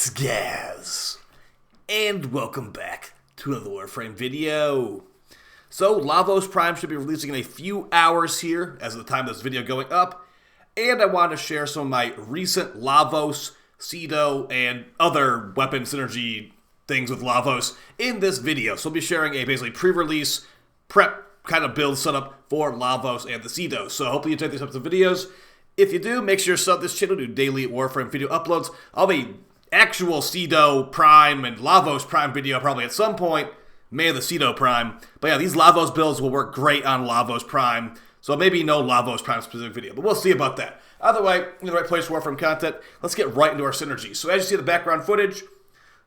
What's Gaz? And welcome back to another Warframe video. So, Lavos Prime should be releasing in a few hours here, as of the time of this video going up. And I want to share some of my recent Lavos, Cedo, and other weapon synergy things with Lavos in this video. So I'll be sharing a basically pre-release prep kind of build setup for Lavos and the Cedo. So hopefully you enjoy these types of videos. If you do, make sure you sub this channel to daily Warframe video uploads. I'll be actual Cedo Prime and Lavos Prime video probably at some point. May the Cedo Prime. But yeah, these Lavos builds will work great on Lavos Prime. So maybe no Lavos Prime specific video, but we'll see about that. Either way, in the right place for Warframe content. Let's get right into our synergy. So as you see the background footage,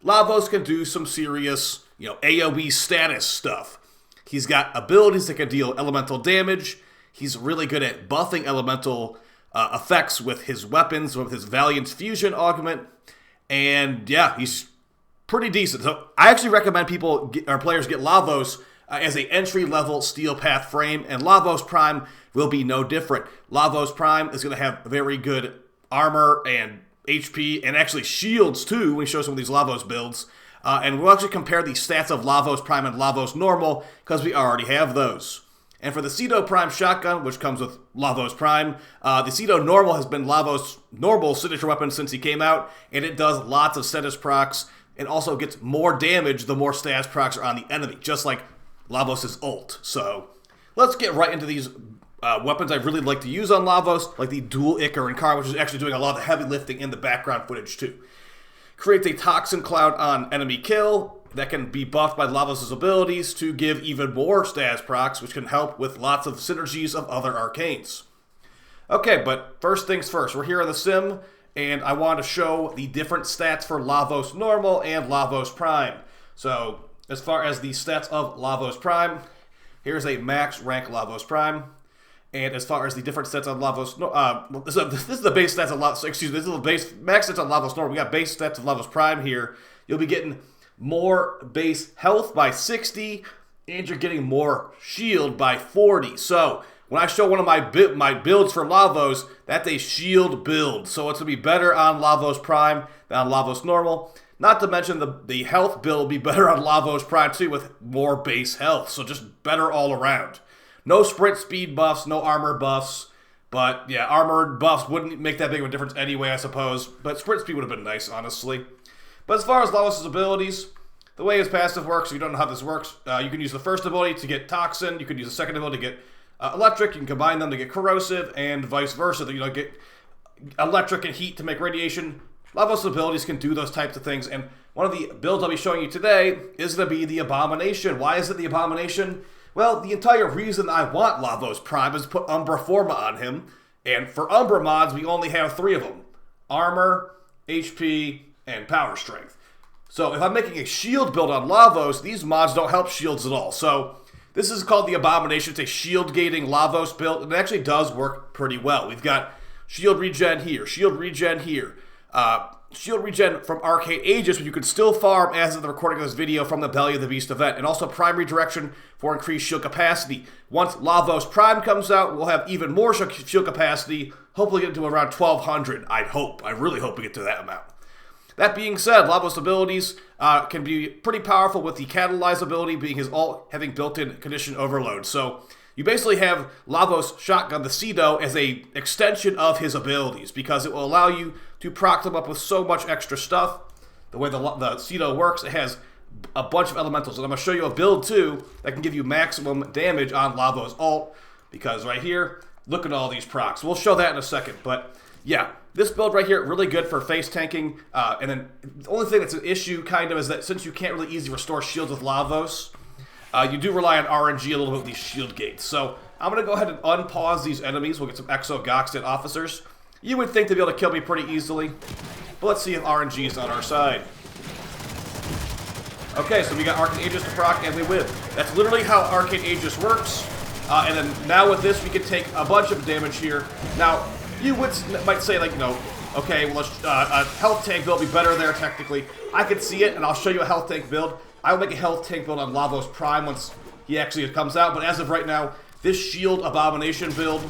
Lavos can do some serious, AoE status stuff. He's got abilities that can deal elemental damage. He's really good at buffing elemental effects with his weapons, with his Valiant Fusion augment. And yeah, he's pretty decent. So I actually recommend players get Lavos as an entry-level steel path frame, and Lavos Prime will be no different. Lavos Prime is going to have very good armor and HP, and actually shields too, when we show some of these Lavos builds. And we'll actually compare the stats of Lavos Prime and Lavos Normal, because we already have those. And for the Cedo Prime shotgun, which comes with Lavos Prime, the Cedo Normal has been Lavos' normal signature weapon since he came out, and it does lots of status procs, and also gets more damage the more status procs are on the enemy, just like Lavos' ult. So let's get right into these weapons I really like to use on Lavos, like the dual Ichor and Car, which is actually doing a lot of the heavy lifting in the background footage too. Creates a Toxin cloud on enemy kill that can be buffed by Lavos' abilities to give even more status procs, which can help with lots of synergies of other arcanes. Okay, but first things first, we're here in the sim, and I want to show the different stats for Lavos Normal and Lavos Prime. So, as far as the stats of Lavos Prime, here's a max rank Lavos Prime. And as far as the different stats on Lavos, this is the base stats of Lavos. Excuse me, this is the base max stats on Lavos Normal. We got base stats of Lavos Prime here. You'll be getting more base health by 60, and you're getting more shield by 40. So when I show one of my builds for Lavos, that's a shield build. So it's gonna be better on Lavos Prime than on Lavos Normal. Not to mention the health build will be better on Lavos Prime too, with more base health. So just better all around. No sprint speed buffs, no armor buffs. But yeah, armored buffs wouldn't make that big of a difference anyway, I suppose. But sprint speed would have been nice, honestly. But as far as Lavos' abilities, the way his passive works, if you don't know how this works, you can use the first ability to get Toxin, you can use the second ability to get Electric, you can combine them to get Corrosive, and vice versa. Get Electric and Heat to make Radiation. Lavos' abilities can do those types of things, and one of the builds I'll be showing you today is going to be the Abomination. Why is it the Abomination? Well, the entire reason I want Lavos Prime is to put Umbra Forma on him, and for Umbra mods, we only have 3 of them. Armor, HP, and Power Strength. So if I'm making a shield build on Lavos, these mods don't help shields at all. So this is called the Abomination. It's a shield gating Lavos build, and it actually does work pretty well. We've got shield regen here, shield regen here, shield regen from Arcane Aegis, which you can still farm as of the recording of this video from the Belly of the Beast event, and also Prime Redirection for increased shield capacity. Once Lavos Prime comes out, we'll have even more shield capacity, hopefully get to around 1200, I hope. I really hope we get to that amount. That being said, Lavos' abilities can be pretty powerful, with the Catalyze ability being his ult having built-in condition overload. So you basically have Lavos Shotgun, the Cedo, as a extension of his abilities, because it will allow you to proc them up with so much extra stuff. The way the Cedo works, it has a bunch of elementals, and I'm going to show you a build too that can give you maximum damage on Lavos ult, because right here, look at all these procs. We'll show that in a second, but yeah, this build right here, really good for face tanking, and then the only thing that's an issue kind of is that since you can't really easily restore shields with Lavos, you do rely on RNG a little bit with these shield gates. So I'm going to go ahead and unpause these enemies. We'll get some Exo Goxted officers. You would think they'd be able to kill me pretty easily, but let's see if RNG is on our side. Okay, so we got Arcane Aegis to proc, and we win. That's literally how Arcane Aegis works. And then now with this, we can take a bunch of damage here. Now, you might say, okay, well, a health tank build would be better there, technically. I could see it, and I'll show you a health tank build. I will make a health tank build on Lavos Prime once he actually comes out, but as of right now, this Shield Abomination build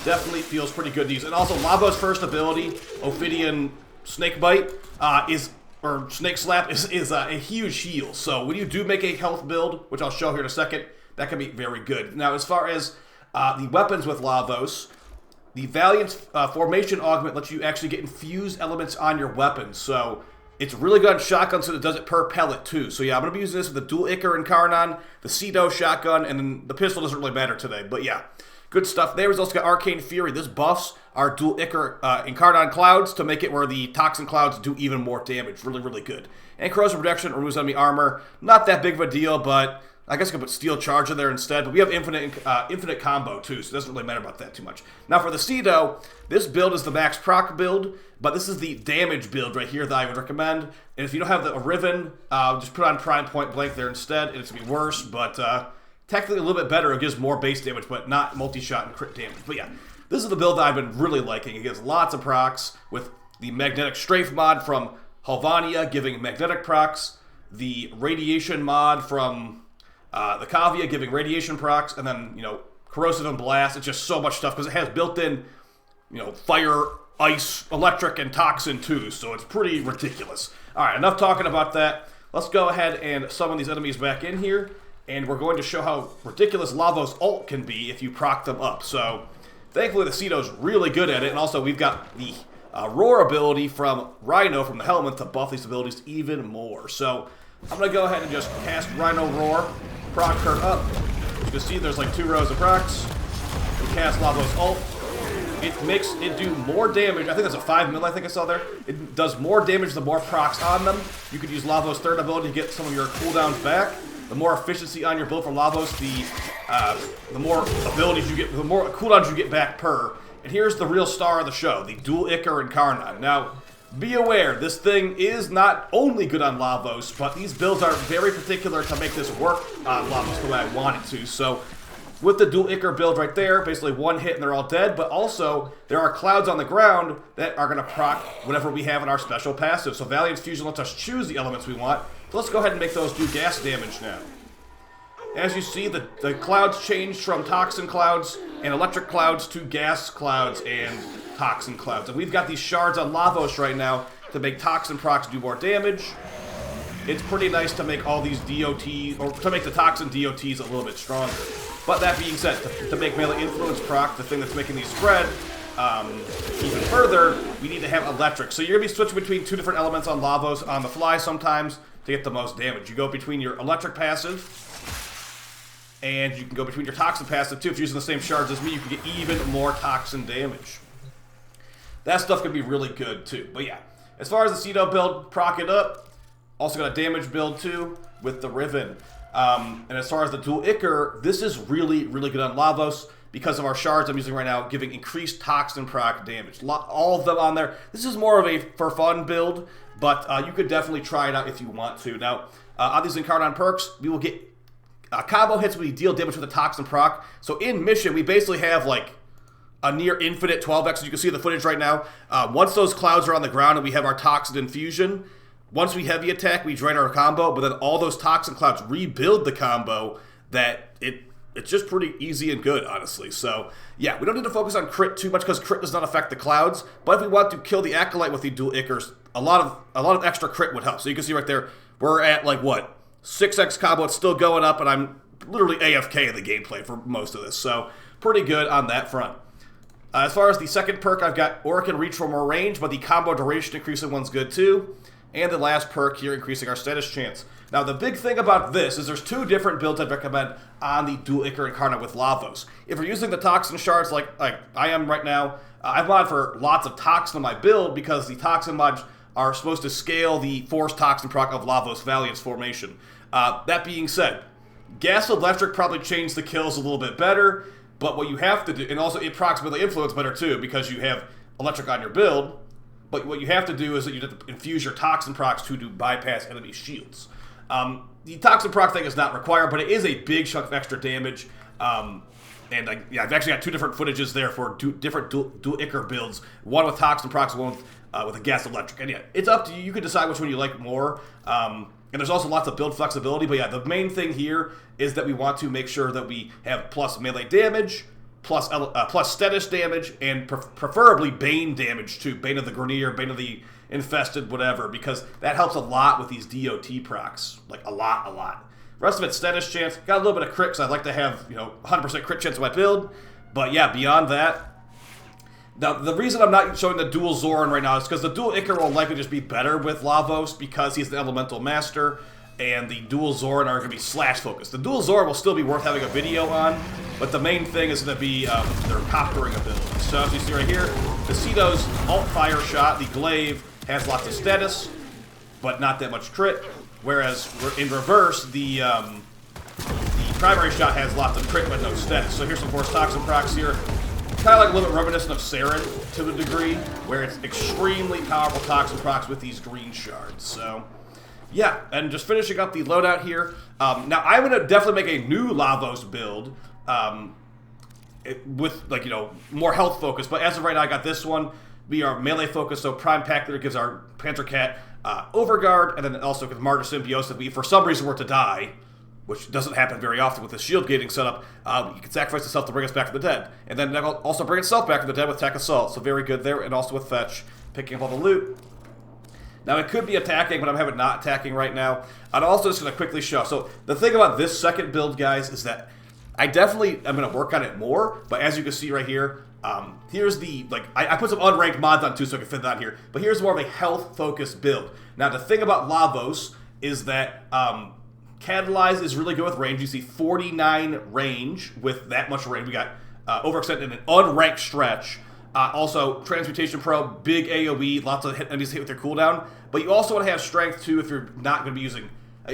definitely feels pretty good to use. And also, Lavos' first ability, Ophidian Snakebite, is or Snake Slap is a huge heal. So when you do make a health build, which I'll show here in a second, that can be very good. Now, as far as the weapons with Lavos, the Valiant's Formation Augment lets you actually get infused elements on your weapons. So it's really good on shotguns, so it does it per pellet too. So yeah, I'm going to be using this with the dual Ichor and Carnon, the Cedo shotgun, and then the pistol doesn't really matter today. But yeah, good stuff there. We've also got Arcane Fury. This buffs our dual Ichor and Carnon clouds to make it where the Toxin clouds do even more damage. Really, really good. And Corrosion Protection removes enemy armor. Not that big of a deal, but I guess I could put Steel Charge in there instead. But we have infinite combo too, so it doesn't really matter about that too much. Now for the Cedo, this build is the max proc build, but this is the damage build right here that I would recommend. And if you don't have the Riven, just put on Prime Point Blank there instead, and it's going to be worse, but technically a little bit better. It gives more base damage, but not multi-shot and crit damage. But yeah, this is the build that I've been really liking. It gives lots of procs with the Magnetic Strafe mod from Halvania giving magnetic procs, the Radiation mod from the Kavia giving radiation procs, and then, you know, Corrosive and Blast. It's just so much stuff because it has built-in, you know, fire, ice, electric, and toxin too, so it's pretty ridiculous. Alright, enough talking about that. Let's go ahead and summon these enemies back in here, and we're going to show how ridiculous Lavos ult can be if you proc them up. So, thankfully the Cedo's really good at it, and also we've got the Roar ability from Rhino from the Helmet to buff these abilities even more. So, I'm going to go ahead and just cast Rhino Roar, proc her up. You can see there's like 2 rows of procs. We cast Lavos ult. It makes it do more damage. I think that's a 5 mil I think I saw there. It does more damage the more procs on them. You could use Lavos' third ability to get some of your cooldowns back. The more efficiency on your build from Lavos, the more abilities you get, the more cooldowns you get back per. And here's the real star of the show, the dual Ichor and Carnon. Now, be aware, this thing is not only good on Lavos, but these builds are very particular to make this work on Lavos the way I want it to. So, with the dual Ichor build right there, basically one hit and they're all dead, but also there are clouds on the ground that are going to proc whatever we have in our special passive. So Valiant's Fusion lets us choose the elements we want. So let's go ahead and make those do gas damage now. As you see, the clouds changed from toxin clouds and electric clouds to gas clouds and toxin clouds. And we've got these shards on Lavos right now to make toxin procs do more damage. It's pretty nice to make all these DOTs, or to make the toxin DOTs a little bit stronger. But that being said, to make melee influence proc, the thing that's making these spread even further, we need to have electric. So you're going to be switching between 2 different elements on Lavos on the fly sometimes to get the most damage. You go between your electric passive, and you can go between your toxin passive too. If you're using the same shards as me, you can get even more toxin damage. That stuff can be really good too. But yeah, as far as the Cedo build, proc it up. Also got a damage build too with the Riven. And as far as the dual Ichor, this is really, really good on Lavos because of our shards I'm using right now, giving increased toxin proc damage. All of them on there. This is more of a for fun build, but you could definitely try it out if you want to. Now, on these Incarnon perks, we will get combo hits when we deal damage with the toxin proc. So in mission, we basically have like a near infinite 12x. You can see the footage right now. Once those clouds are on the ground and we have our toxin infusion, once we heavy attack, we drain our combo, but then all those toxin clouds rebuild the combo that it's just pretty easy and good, honestly. So, yeah, we don't need to focus on crit too much because crit does not affect the clouds, but if we want to kill the Acolyte with the dual Ichors, a lot of extra crit would help. So you can see right there, we're at like, what, 6x combo, it's still going up, and I'm literally AFK in the gameplay for most of this. So, pretty good on that front. As far as the second perk, I've got Aura can reach for more range, but the combo duration increasing one's good too. And the last perk here, increasing our status chance. Now, the big thing about this is there's 2 different builds I'd recommend on the dual Ichor Incarnate with Lavos. If you're using the Toxin shards like I am right now, I've modded for lots of Toxin in my build because the Toxin mods are supposed to scale the Force Toxin proc of Lavos Valiant's formation. That being said, Gas Electric probably changed the kills a little bit better, but what you have to do, and also it procs melee influence better too because you have Electric on your build. But what you have to do is that you have to infuse your Toxin procs to do bypass enemy shields. The Toxin proc thing is not required, but it is a big chunk of extra damage. And I've actually got 2 different footages there for different dual Ichor builds. One with Toxin procs, one with a Gas Electric. And yeah, it's up to you. You can decide which one you like more. And there's also lots of build flexibility. But yeah, the main thing here is that we want to make sure that we have plus melee damage, plus status damage, and preferably Bane damage too. Bane of the Grenier, Bane of the infested, whatever, because that helps a lot with these DOT procs. Like, a lot. Rest of it's status chance. Got a little bit of crit, because I'd like to have, 100% crit chance in my build. But yeah, beyond that. Now, the reason I'm not showing the dual Zoren right now is because the dual Ichor will likely just be better with Lavos because he's the Elemental Master, and the dual Zoren are going to be slash focused. The dual Zoren will still be worth having a video on, but the main thing is going to be their coptering ability. So as you see right here, the Cedo's alt fire shot, the glaive, has lots of status, but not that much crit, whereas in reverse, the primary shot has lots of crit but no status. So here's some Force Toxin procs here. Kind of like a little bit reminiscent of Zoren to a degree, where it's extremely powerful Toxin procs with these green shards. So, yeah, and just finishing up the loadout here. Now, I'm going to definitely make a new Lavos build with, like, more health focus. But as of right now, I got this one. We are melee focused, so Prime Pack Leader gives our Panzer Cat Overguard, and then also with Martyr Symbiosis, if we, for some reason, were to die, which doesn't happen very often with the shield gating setup, you can sacrifice itself to bring us back from the dead. And then that'll also bring itself back from the dead with Tech Assault, so very good there, and also with Fetch, picking up all the loot. Now, it could be attacking, but I'm having it not attacking right now. I'm also just going to quickly show. So, the thing about this second build, guys, is that I definitely am going to work on it more, but as you can see right here, here's the, I put some unranked mods on too, so I can fit that on here, but here's more of a health-focused build. Now, the thing about Lavos is that, Catalyze is really good with range. You see 49 range with that much range. We got Overextend in an unranked stretch. Also, Transmutation Pro, big AoE, lots of enemies hit with their cooldown. But you also want to have Strength too if you're not going to be using...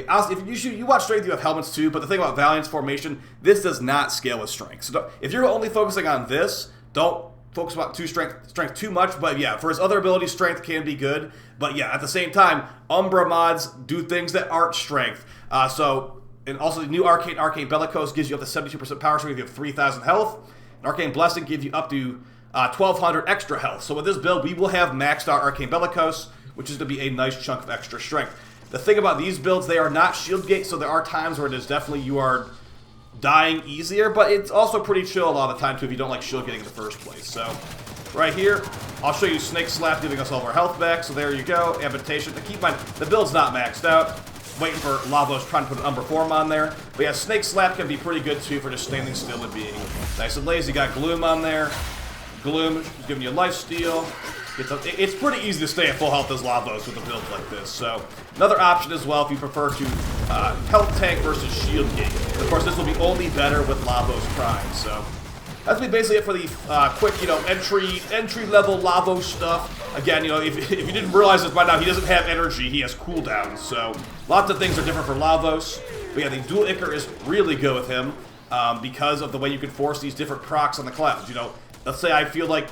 Honestly, if you want Strength, you have helmets too. But the thing about Valiant's formation, this does not scale with Strength. So if you're only focusing on this, don't focus about strength too much. But yeah, for his other abilities, Strength can be good. But yeah, at the same time, Umbra mods do things that aren't Strength. And also the new Arcane Bellicose gives you up to 72% power strength if you have 3,000 health. And Arcane Blessing gives you up to 1,200 extra health. So with this build, we will have maxed out Arcane Bellicose, which is going to be a nice chunk of extra strength. The thing about these builds, they are not shield gate, so there are times where it is definitely you are dying easier, but it's also pretty chill a lot of the time too if you don't like shield gating in the first place. So right here, I'll show you Snake Slap giving us all of our health back. So there you go. Amputation. Keep in mind, the build's not maxed out. Waiting for Lavos trying to put an Umbra Forma on there. But yeah, Snake Slap can be pretty good too for just standing still and being nice and lazy. Got Gloom on there. Gloom is giving you lifesteal. It's pretty easy to stay at full health as Lavos with a build like this. So another option as well if you prefer to health tank versus shield gate. Of course, this will be only better with Lavos Prime. So that's basically it for the quick, entry-level Lavos stuff. Again, if you didn't realize this by now, he doesn't have energy, he has cooldowns. So lots of things are different for Lavos. But yeah, the dual Ichor is really good with him because of the way you can force these different procs on the clouds. Let's say I feel like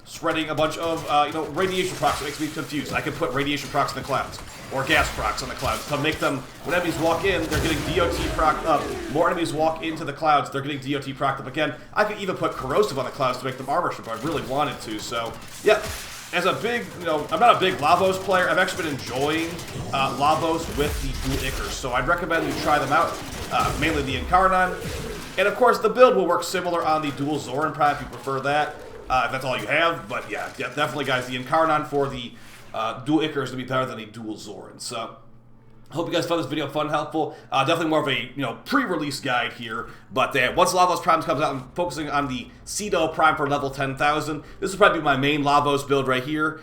spreading a bunch of, radiation procs that makes me confused. I can put radiation procs in the clouds, or gas procs on the clouds, to make them, when enemies walk in, they're getting DOT procced up. More enemies walk into the clouds, they're getting DOT procced up again. I could even put corrosive on the clouds to make them armor if I really wanted to, so, yeah. As a big, I'm not a big Lavos player. I've actually been enjoying Lavos with the dual Ichors, so I'd recommend you try them out, mainly the Incarnon. And of course, the build will work similar on the dual Zoren Prime if you prefer that. If that's all you have, but yeah, definitely, guys, the Incarnon for the dual Ichor is going to be better than a dual Zoren. So, I hope you guys found this video fun and helpful. Definitely more of a, pre-release guide here, but once Lavos Prime comes out, I'm focusing on the Cedo Prime for level 10,000. This will probably be my main Lavos build right here.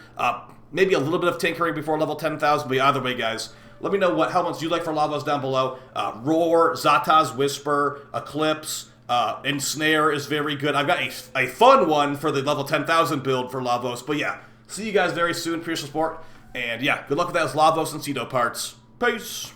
Maybe a little bit of tinkering before level 10,000, but either way, guys, let me know what helmets you like for Lavos down below. Roar, Zata's Whisper, Eclipse, Ensnare is very good. I've got a fun one for the level 10,000 build for Lavos. But yeah, see you guys very soon. Appreciate the support. And yeah, good luck with that as Lavos and Cedo parts. Peace.